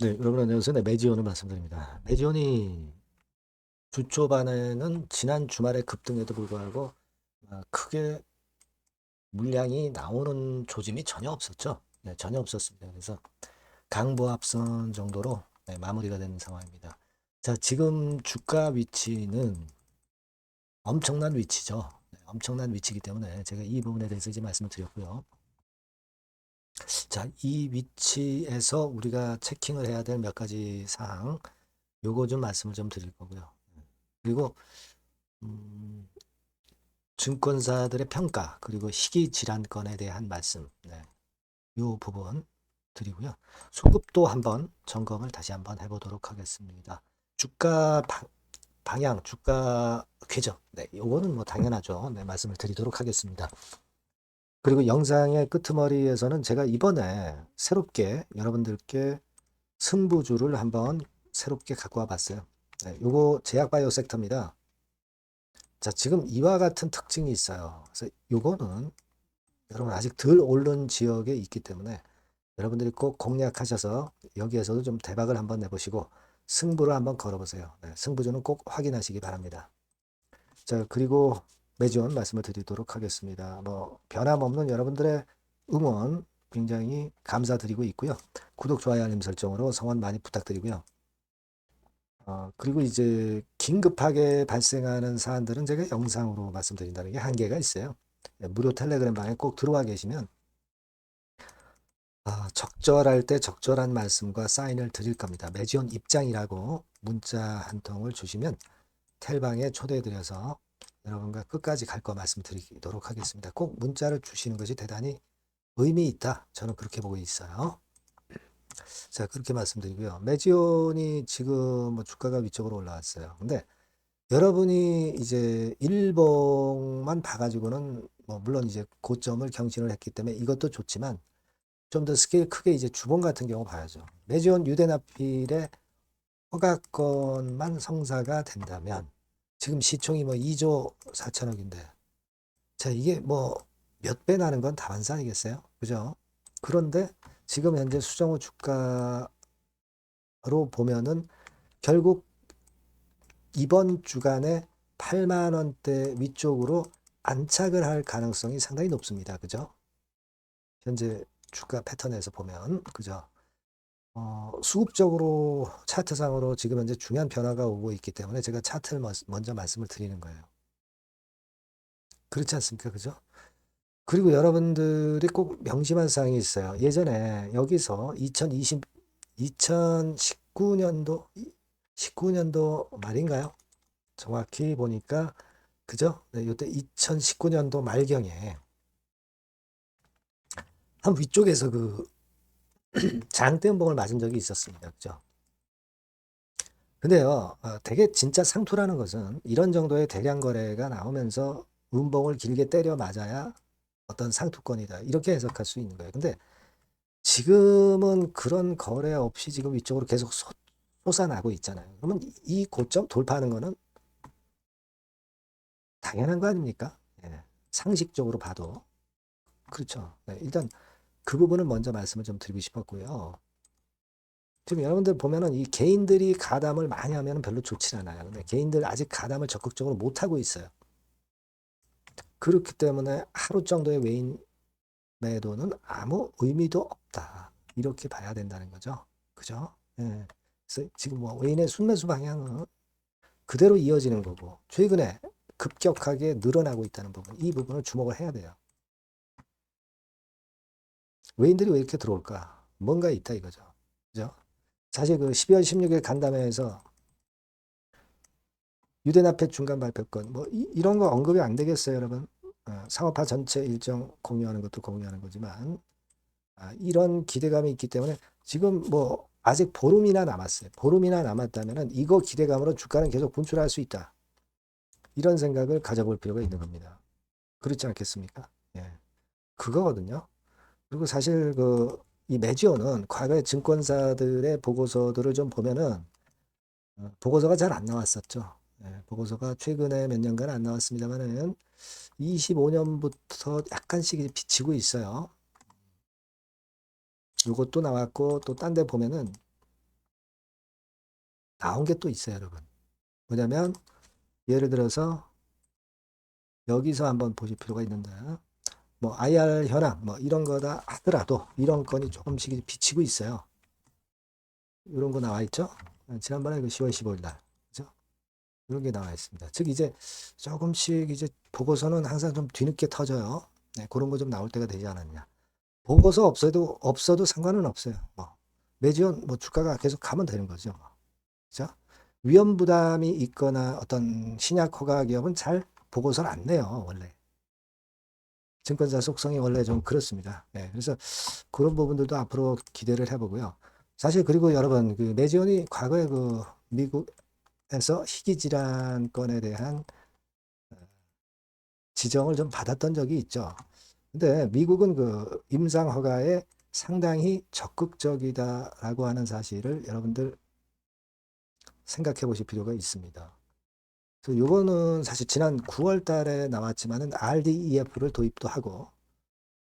네, 여러분 안녕하세요. 네, 매지온을 말씀드립니다. 매지온이 주 초반에는 지난 주말에 급등에도 불구하고 크게 물량이 나오는 조짐이 전혀 없었죠. 네, 전혀 없었습니다. 그래서 강보합선 정도로 네, 마무리가 되는 상황입니다. 자, 지금 주가 위치는 엄청난 위치죠. 네, 엄청난 위치이기 때문에 제가 이 부분에 대해서 이제 말씀을 드렸고요. 자, 이 위치에서 우리가 체킹을 해야 될 몇 가지 사항, 요거 좀 말씀을 좀 드릴 거고요. 그리고 음, 증권사들의 평가 그리고 시기 질환권에 대한 말씀, 네, 이 부분 드리고요. 소급도 한번 점검을 다시 한번 해보도록 하겠습니다. 주가 방향, 주가 궤적, 네, 요거는 뭐 당연하죠. 네, 말씀을 드리도록 하겠습니다. 그리고 영상의 끄트머리에서는 제가 이번에 새롭게 여러분들께 승부주를 한번 새롭게 갖고 와봤어요. 네, 요거 제약바이오 섹터입니다. 자, 지금 이와 같은 특징이 있어요. 그래서 요거는 여러분 아직 덜 오른 지역에 있기 때문에 여러분들이 꼭 공략하셔서 여기에서도 좀 대박을 한번 내보시고 승부를 한번 걸어보세요. 네, 승부주는 꼭 확인하시기 바랍니다. 자, 그리고 매주원 말씀을 드리도록 하겠습니다. 뭐 변함없는 여러분들의 응원 굉장히 감사드리고 있고요. 구독, 좋아요, 알림 설정으로 성원 많이 부탁드리고요. 그리고 이제 긴급하게 발생하는 사안들은 제가 영상으로 말씀드린다는 게 한계가 있어요. 네, 무료 텔레그램 방에 꼭 들어와 계시면 적절할 때 적절한 말씀과 사인을 드릴 겁니다. 매지원 입장이라고 문자 한 통을 주시면 텔방에 초대해드려서 여러분과 끝까지 갈 거 말씀드리도록 하겠습니다. 꼭 문자를 주시는 것이 대단히 의미 있다. 저는 그렇게 보고 있어요. 자, 그렇게 말씀드리고요. 매지온이 지금 뭐 주가가 위쪽으로 올라왔어요. 근데 여러분이 이제 일봉만 봐가지고는 뭐 물론 이제 고점을 경신을 했기 때문에 이것도 좋지만 좀 더 스케일 크게 이제 주봉 같은 경우 봐야죠. 매지온 유대나필의 허가건만 성사가 된다면 지금 시총이 뭐 2조 4천억인데 자 이게 뭐 몇 배 나는 건 다반사이겠어요? 그죠? 그런데 지금 현재 수정후 주가로 보면은 결국 이번 주간에 8만 원대 위쪽으로 안착을 할 가능성이 상당히 높습니다. 그죠? 현재 주가 패턴에서 보면 그죠? 수급적으로 차트상으로 지금 현재 중요한 변화가 오고 있기 때문에 제가 차트를 먼저 말씀을 드리는 거예요. 그렇지 않습니까? 그죠? 그리고 여러분들이 꼭 명심할 사항이 있어요. 예전에 여기서 2019년도, 19년도 말인가요? 정확히 보니까, 그죠? 네, 이때 2019년도 말경에 한 위쪽에서 그 장대음봉을 맞은 적이 있었습니다. 그죠? 근데요, 되게 진짜 상투라는 것은 이런 정도의 대량 거래가 나오면서 음봉을 길게 때려 맞아야 어떤 상투권이다. 이렇게 해석할 수 있는 거예요. 근데 지금은 그런 거래 없이 지금 위쪽으로 계속 솟아나고 있잖아요. 그러면 이 고점 돌파하는 거는 당연한 거 아닙니까? 예, 상식적으로 봐도. 그렇죠. 네, 일단 그 부분을 먼저 말씀을 좀 드리고 싶었고요. 지금 여러분들 보면은 이 개인들이 가담을 많이 하면 별로 좋지 않아요. 근데 개인들 아직 가담을 적극적으로 못 하고 있어요. 그렇기 때문에 하루 정도의 외인 매도는 아무 의미도 없다. 이렇게 봐야 된다는 거죠. 그죠? 예. 그래서 지금 뭐 외인의 순매수 방향은 그대로 이어지는 거고 최근에 급격하게 늘어나고 있다는 부분, 이 부분을 주목을 해야 돼요. 외인들이 왜 이렇게 들어올까? 뭔가 있다 이거죠. 그죠? 사실 그 12월 16일 간담회에서 유대납회 중간 발표권 뭐 이런 거 언급이 안 되겠어요, 여러분? 사업화 전체 일정 공유하는 것도 공유하는 거지만 이런 기대감이 있기 때문에 지금 뭐 아직 보름이나 남았어요. 보름이나 남았다면은 이거 기대감으로 주가는 계속 분출할 수 있다. 이런 생각을 가져볼 필요가 있는 겁니다. 그렇지 않겠습니까? 예. 그거거든요. 그리고 사실 이 매지오는 과거에 증권사들의 보고서들을 좀 보면은 보고서가 잘 안 나왔었죠. 예, 보고서가 최근에 몇 년간 안 나왔습니다만은 25년부터 약간씩 비치고 있어요. 이것도 나왔고 또 딴 데 보면은 나온 게 또 있어요, 여러분. 뭐냐면 예를 들어서 여기서 한번 보실 필요가 있는데 뭐 IR 현황 뭐 이런 거다 하더라도 이런 건이 조금씩 비치고 있어요. 이런 거 나와 있죠? 지난번에 그 10월 15일 날. 그죠? 이런 게 나와 있습니다. 즉 이제 조금씩 이제 보고서는 항상 좀 뒤늦게 터져요. 네, 그런 거 좀 나올 때가 되지 않았냐. 보고서 없어도 상관은 없어요. 뭐 매지원 뭐 주가가 계속 가면 되는 거죠. 뭐. 그죠? 위험 부담이 있거나 어떤 신약 허가 기업은 잘 보고서를 안 내요, 원래. 증권사 속성이 원래 좀 그렇습니다. 네, 그래서 그런 부분들도 앞으로 기대를 해보고요. 사실 그리고 여러분 그 매지원이 과거에 그 미국에서 희귀 질환 건에 대한 지정을 좀 받았던 적이 있죠. 근데 미국은 그 임상 허가에 상당히 적극적이다라고 하는 사실을 여러분들 생각해 보실 필요가 있습니다. 그래서 요거는 사실 지난 9월 달에 나왔지만은 RDEF를 도입도 하고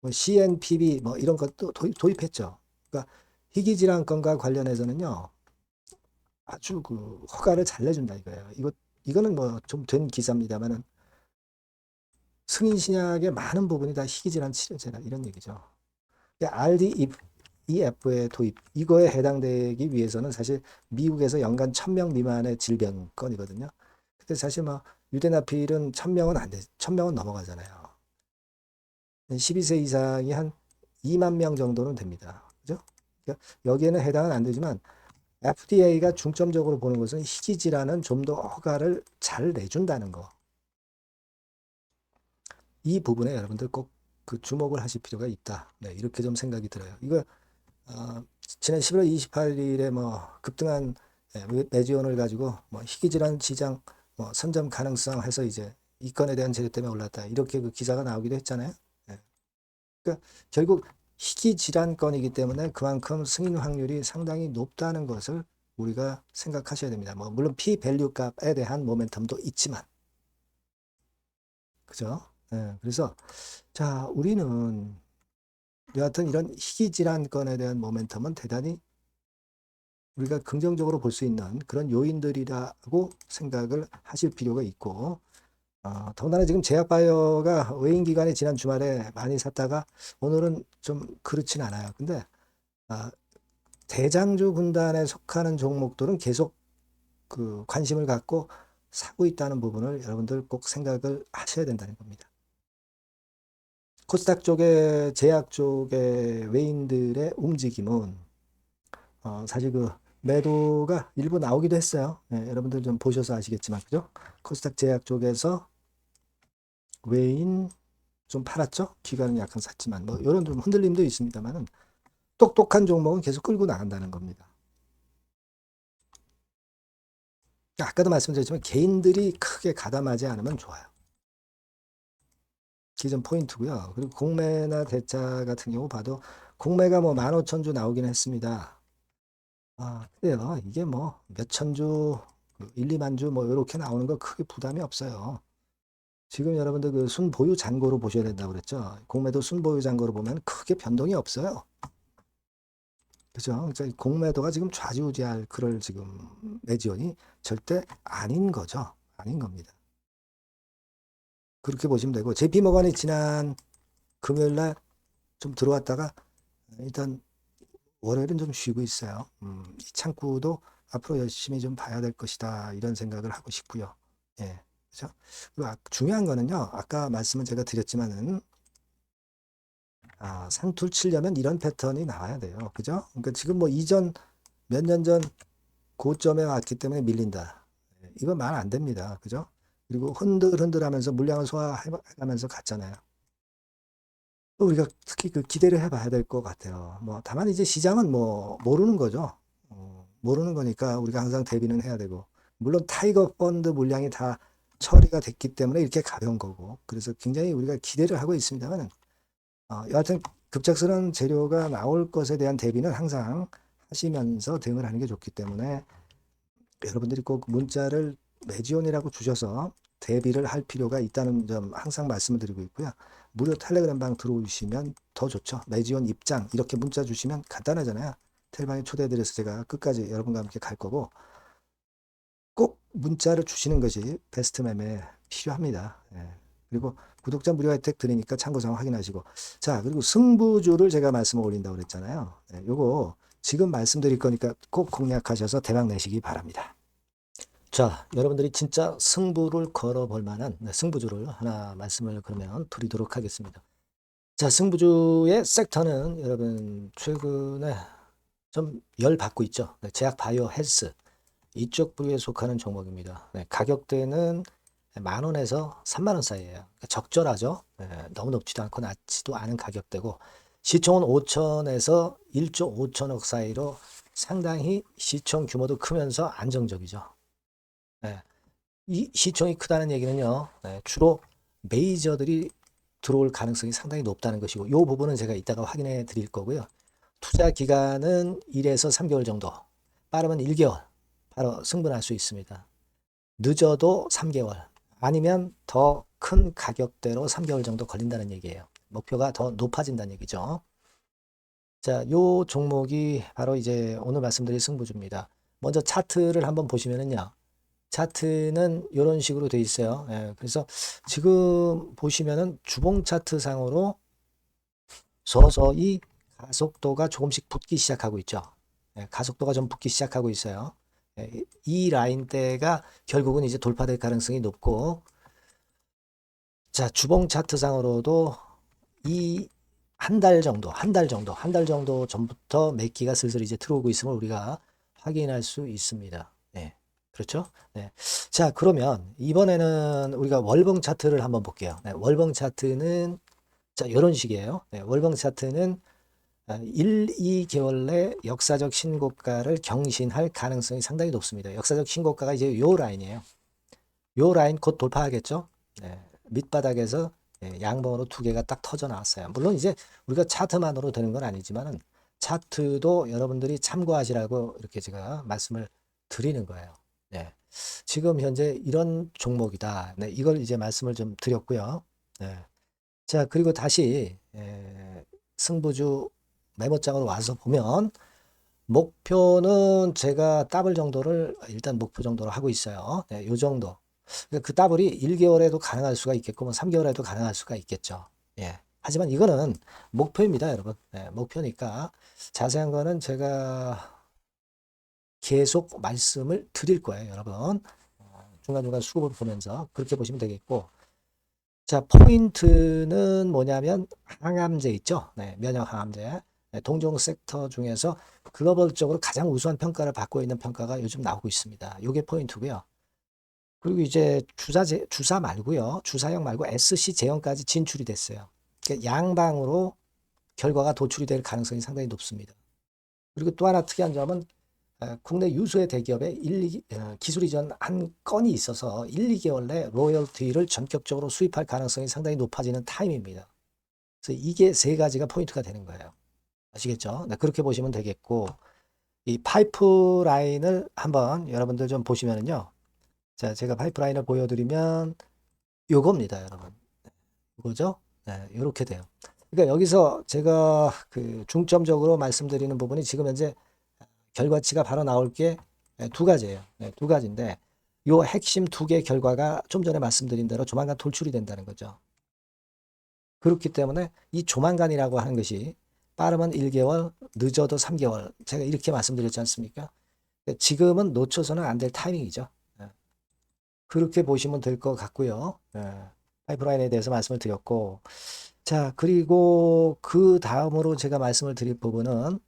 뭐 CNPB 뭐 이런 것도 도입했죠. 그러니까 희귀질환건과 관련해서는요. 아주 그 허가를 잘 내준다 이거예요. 이거는 뭐 좀 된 기사입니다만은 승인 신약의 많은 부분이 다 희귀질환 치료제다 이런 얘기죠. RDEF의 도입 이거에 해당되기 위해서는 사실 미국에서 연간 1000명 미만의 질병건이거든요. 근데 사실 뭐 유대나필은 1000명은 안 돼, 1000명은 넘어가잖아요. 12세 이상이 한 2만 명 정도는 됩니다. 그죠? 그러니까 여기에는 해당은 안 되지만 FDA가 중점적으로 보는 것은 희귀질환은 좀 더 허가를 잘 내준다는 거. 이 부분에 여러분들 꼭 그 주목을 하실 필요가 있다. 네, 이렇게 좀 생각이 들어요. 이거 지난 11월 28일에 뭐 급등한 매지원을 가지고 뭐 희귀질환 시장 뭐 선점 가능성 해서 이제 이 건에 대한 제재 때문에 올랐다. 이렇게 그 기사가 나오기도 했잖아요. 네. 그러니까 결국 희귀 질환건이기 때문에 그만큼 승인 확률이 상당히 높다는 것을 우리가 생각하셔야 됩니다. 뭐 물론 P 밸류 값에 대한 모멘텀도 있지만 그죠? 예, 그래서 자 우리는 여하튼 이런 희귀 질환건에 대한 모멘텀은 대단히 우리가 긍정적으로 볼 수 있는 그런 요인들이라고 생각을 하실 필요가 있고 더군다나 지금 제약바이오가 외인 기관이 지난 주말에 많이 샀다가 오늘은 좀 그렇진 않아요. 근데 대장주 군단에 속하는 종목들은 계속 그 관심을 갖고 사고 있다는 부분을 여러분들 꼭 생각을 하셔야 된다는 겁니다. 코스닥 쪽에 제약 쪽의 외인들의 움직임은 사실 그 매도가 일부 나오기도 했어요. 네, 여러분들 좀 보셔서 아시겠지만 그죠? 코스닥 제약 쪽에서 외인 좀 팔았죠? 기관은 약간 샀지만 뭐 이런 좀 흔들림도 있습니다만은 똑똑한 종목은 계속 끌고 나간다는 겁니다. 아까도 말씀드렸지만 개인들이 크게 가담하지 않으면 좋아요. 기존 포인트고요. 그리고 공매나 대차 같은 경우 봐도 공매가 뭐 15,000주 나오긴 했습니다. 근데요, 이게 뭐 몇천 주, 1, 2만 주 뭐 이렇게 나오는 거 크게 부담이 없어요. 지금 여러분들 그 순보유 잔고로 보셔야 된다고 그랬죠. 공매도 순보유 잔고로 보면 크게 변동이 없어요. 그죠? 그러니까 공매도가 지금 좌지우지할 그럴 지금 매지원이 절대 아닌 거죠. 아닌 겁니다. 그렇게 보시면 되고 JP모건이 지난 금요일 날 좀 들어왔다가 일단 월요일은 좀 쉬고 있어요. 이 창구도 앞으로 열심히 좀 봐야 될 것이다 이런 생각을 하고 싶고요. 예, 그죠? 그리고 중요한 거는요. 아까 말씀은 제가 드렸지만은 상투를 치려면 이런 패턴이 나와야 돼요. 그죠? 그러니까 지금 뭐 이전 몇 년 전 고점에 왔기 때문에 밀린다. 이거 말 안 됩니다. 그죠? 그리고 흔들흔들 하면서 물량을 소화하면서 갔잖아요. 우리가 특히 그 기대를 해봐야 될 것 같아요. 뭐 다만 이제 시장은 뭐 모르는 거죠. 모르는 거니까 우리가 항상 대비는 해야 되고 물론 타이거 펀드 물량이 다 처리가 됐기 때문에 이렇게 가벼운 거고 그래서 굉장히 우리가 기대를 하고 있습니다만 여하튼 급작스러운 재료가 나올 것에 대한 대비는 항상 하시면서 대응을 하는 게 좋기 때문에 여러분들이 꼭 문자를 매지온이라고 주셔서 대비를 할 필요가 있다는 점 항상 말씀을 드리고 있고요. 무료 텔레그램 방 들어오시면 더 좋죠. 매지온 입장 이렇게 문자 주시면 간단하잖아요. 텔방에 초대해드려서 제가 끝까지 여러분과 함께 갈 거고 문자를 주시는 것이 베스트 매매 필요합니다. 예. 그리고 구독자 무료 혜택 드리니까 참고사항 확인하시고. 자, 그리고 승부주를 제가 말씀을 올린다고 그랬잖아요. 예, 요거 지금 말씀드릴 거니까 꼭 공략하셔서 대박 내시기 바랍니다. 자, 여러분들이 진짜 승부를 걸어볼 만한 승부주를 하나 말씀을 그러면 드리도록 하겠습니다. 자, 승부주의 섹터는 여러분 최근에 좀 열 받고 있죠. 네, 제약 바이오 헬스 이쪽 부류에 속하는 종목입니다. 네, 가격대는 10,000원에서 30,000원 사이에요. 그러니까 적절하죠. 네, 너무 높지도 않고 낮지도 않은 가격대고 시총은 5천에서 1조 5천억 사이로 상당히 시총 규모도 크면서 안정적이죠. 네, 이 시총이 크다는 얘기는요. 네, 주로 메이저들이 들어올 가능성이 상당히 높다는 것이고 이 부분은 제가 이따가 확인해 드릴 거고요. 투자 기간은 1에서 3개월 정도, 빠르면 1개월 바로 승부날 수 있습니다. 늦어도 3개월 아니면 더 큰 가격대로 3개월 정도 걸린다는 얘기예요. 목표가 더 높아진다는 얘기죠. 자, 요 종목이 바로 이제 오늘 말씀드릴 승부주입니다. 먼저 차트를 한번 보시면은요. 차트는 이런 식으로 돼 있어요. 예, 그래서 지금 보시면은 주봉 차트 상으로 서서히 가속도가 조금씩 붙기 시작하고 있죠. 예, 가속도가 좀 붙기 시작하고 있어요. 예, 이 라인대가 결국은 이제 돌파될 가능성이 높고, 자, 주봉 차트상으로도 이 한 달 정도 전부터 매기가 슬슬 이제 들어오고 있음을 우리가 확인할 수 있습니다. 네, 그렇죠? 네. 자, 그러면 이번에는 우리가 월봉 차트를 한번 볼게요. 네, 월봉 차트는 자, 이런 식이에요. 네, 월봉 차트는 1, 2개월 내 역사적 신고가를 경신할 가능성이 상당히 높습니다. 역사적 신고가가 이제 요 라인이에요. 요 라인 곧 돌파하겠죠? 네, 밑바닥에서 양봉으로 두 개가 딱 터져 나왔어요. 물론 이제 우리가 차트만으로 되는 건 아니지만은 차트도 여러분들이 참고하시라고 이렇게 제가 말씀을 드리는 거예요. 네. 지금 현재 이런 종목이다. 네, 이걸 이제 말씀을 좀 드렸고요. 네. 자, 그리고 다시 승부주 메모장으로 와서 보면 목표는 제가 더블 정도를 일단 목표 정도로 하고 있어요. 네, 요 정도. 그러니까 그 더블이 1개월에도 가능할 수가 있겠고 뭐 3개월에도 가능할 수가 있겠죠. 예. 하지만 이거는 목표입니다, 여러분. 네, 목표니까 자세한 거는 제가 계속 말씀을 드릴 거예요, 여러분. 중간중간 수급을 보면서 그렇게 보시면 되겠고. 자, 포인트는 뭐냐면 항암제 있죠. 네, 면역 항암제. 네, 동종 섹터 중에서 글로벌적으로 가장 우수한 평가를 받고 있는 평가가 요즘 나오고 있습니다. 요게 포인트고요. 그리고 이제 주사 말고요. 주사형 말고 SC 제형까지 진출이 됐어요. 그러니까 양방으로 결과가 도출이 될 가능성이 상당히 높습니다. 그리고 또 하나 특이한 점은 국내 유수의 대기업에 기술 이전 한 건이 있어서 1, 2개월 내 로열티를 전격적으로 수입할 가능성이 상당히 높아지는 타임입니다. 그래서 이게 세 가지가 포인트가 되는 거예요. 아시겠죠? 네, 그렇게 보시면 되겠고, 이 파이프라인을 한번 여러분들 좀 보시면은요. 자, 제가 파이프라인을 보여드리면 요겁니다, 여러분. 이거죠? 네, 이렇게 돼요. 그러니까 여기서 제가 그 중점적으로 말씀드리는 부분이 지금 현재 결과치가 바로 나올 게 두 가지예요. 네, 두 가지인데 요 핵심 두 개 결과가 좀 전에 말씀드린 대로 조만간 돌출이 된다는 거죠. 그렇기 때문에 이 조만간이라고 하는 것이 빠르면 1개월, 늦어도 3개월. 제가 이렇게 말씀드렸지 않습니까? 지금은 놓쳐서는 안 될 타이밍이죠. 네. 그렇게 보시면 될 것 같고요. 네. 파이프라인에 대해서 말씀을 드렸고, 자, 그리고 그 다음으로 제가 말씀을 드릴 부분은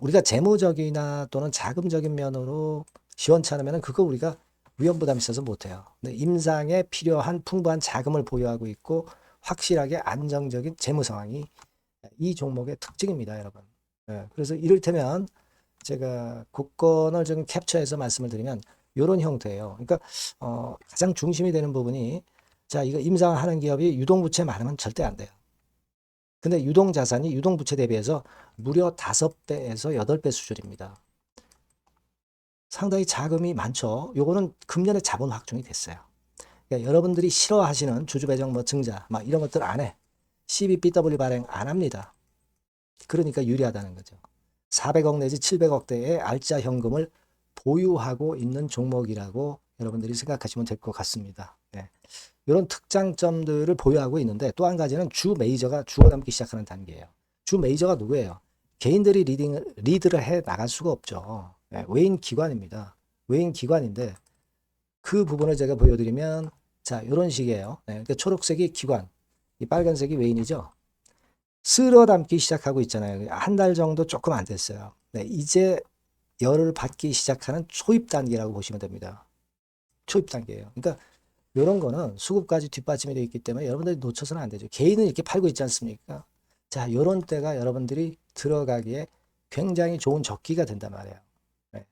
우리가 재무적이나 또는 자금적인 면으로 시원찮으면 그거 우리가 위험부담이 있어서 못해요. 근데 임상에 필요한 풍부한 자금을 보유하고 있고 확실하게 안정적인 재무 상황이 이 종목의 특징입니다, 여러분. 네, 그래서 이를테면 제가 국권을 좀 캡처해서 말씀을 드리면 이런 형태예요. 그러니까 가장 중심이 되는 부분이 자, 이거 임상하는 기업이 유동부채 많으면 절대 안 돼요. 근데 유동자산이 유동부채 대비해서 무려 5배에서 8배 수준입니다. 상당히 자금이 많죠. 요거는 금년에 자본 확충이 됐어요. 그러니까 여러분들이 싫어하시는 주주배정 뭐 증자 막 이런 것들 안 해. CBBW 발행 안 합니다. 그러니까 유리하다는 거죠. 400억 내지 700억대의 알짜 현금을 보유하고 있는 종목이라고 여러분들이 생각하시면 될 것 같습니다. 네. 이런 특장점들을 보유하고 있는데 또 한 가지는 주 메이저가 주워 담기 시작하는 단계예요. 주 메이저가 누구예요? 개인들이 리드를 해 나갈 수가 없죠. 네. 외인 기관입니다. 외인 기관인데 그 부분을 제가 보여드리면 자 이런 식이에요. 네. 그러니까 초록색이 기관, 이 빨간색이 외인이죠. 쓸어 담기 시작하고 있잖아요. 한 달 정도 조금 안 됐어요. 네. 이제 열을 받기 시작하는 초입 단계라고 보시면 됩니다. 초입 단계예요. 그러니까 이런 거는 수급까지 뒷받침이 되어 있기 때문에 여러분들이 놓쳐서는 안 되죠. 개인은 이렇게 팔고 있지 않습니까? 자, 이런 때가 여러분들이 들어가기에 굉장히 좋은 적기가 된단 말이에요. 네.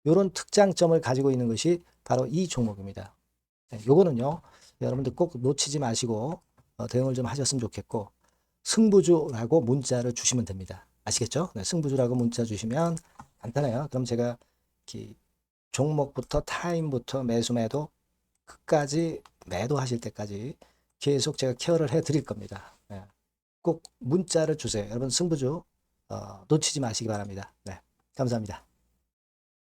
이런 특장점을 가지고 있는 것이 바로 이 종목입니다. 네, 요거는요, 여러분들 꼭 놓치지 마시고 대응을 좀 하셨으면 좋겠고, 승부주라고 문자를 주시면 됩니다. 아시겠죠? 네, 승부주라고 문자 주시면 간단해요. 그럼 제가 이렇게 종목부터 타임부터 매수 매도 끝까지 매도하실 때까지 계속 제가 케어를 해 드릴 겁니다. 네. 꼭 문자를 주세요. 여러분 승부주 놓치지 마시기 바랍니다. 네. 감사합니다.